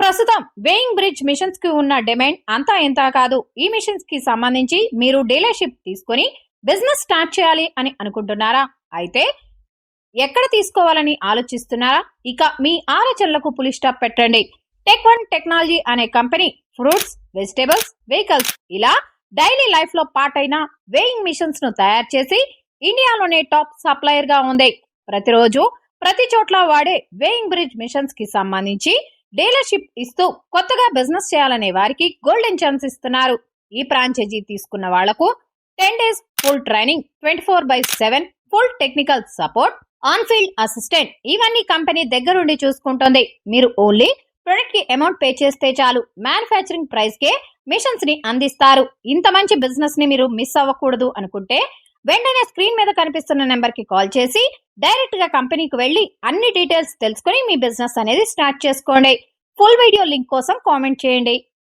ప్రస్తుతం weighing bridge machines కి ఉన్న డిమాండ్ అంతా ఇంత కాదు. ఈ మిషన్స్ కి సంబంధించి మీరు డీలర్షిప్ తీసుకుని బిజినెస్ స్టార్ట్ చేయాలి అని అనుకుంటున్నారా? అయితే ఎక్కడ తీసుకోవాలని ఆలోచిస్తున్నారా? ఇక మీ ఆలోచనలకు పులి స్టాప్ పెట్టండి. టెక్ వన్ టెక్నాలజీ అనే కంపెనీ ఫ్రూట్స్, వెజిటేబుల్స్, వెహికల్స్ ఇలా డైలీ లైఫ్ లో పార్ట్ అయిన వేయింగ్ మిషన్స్ ను తయారు చేసి ఇండియాలోనే టాప్ సప్లయర్ గా ఉంది. ప్రతిరోజు ప్రతి చోట్ల వాడే వేయింగ్ బ్రిడ్జ్ మిషన్స్ కి సంబంధించి డీలర్షిప్ ఇస్తూ కొత్తగా బిజినెస్ చేయాలనే వారికి గోల్డెన్ ఛాన్స్ ఇస్తున్నారు. ఈ ఫ్రాంచైజీ తీసుకున్న వాళ్లకు 10 days full training, 24/7 full technical support, on field assistant ఇవన్నీ కంపెనీ దగ్గరుండి చూసుకుంటుంది. మీరు ఓన్లీ ప్రొడక్ట్ కి అమౌంట్ పే చేస్తే చాలు. మ్యానుఫ్యాక్చరింగ్ ప్రైస్ కే మిషన్స్ ని అందిస్తారు. ఇంత మంచి బిజినెస్ ని మీరు మిస్ అవ్వకూడదు అనుకుంటే వెంటనే స్క్రీన్ మీద కనిపిస్తున్న నెంబర్ కి కాల్ చేసి డైరెక్ట్ గా కంపెనీకి వెళ్లి అన్ని డీటెయిల్స్ తెలుసుకుని మీ బిజినెస్ అనేది స్టార్ట్ చేసుకోండి. ఫుల్ వీడియో లింక్ కోసం కామెంట్ చేయండి.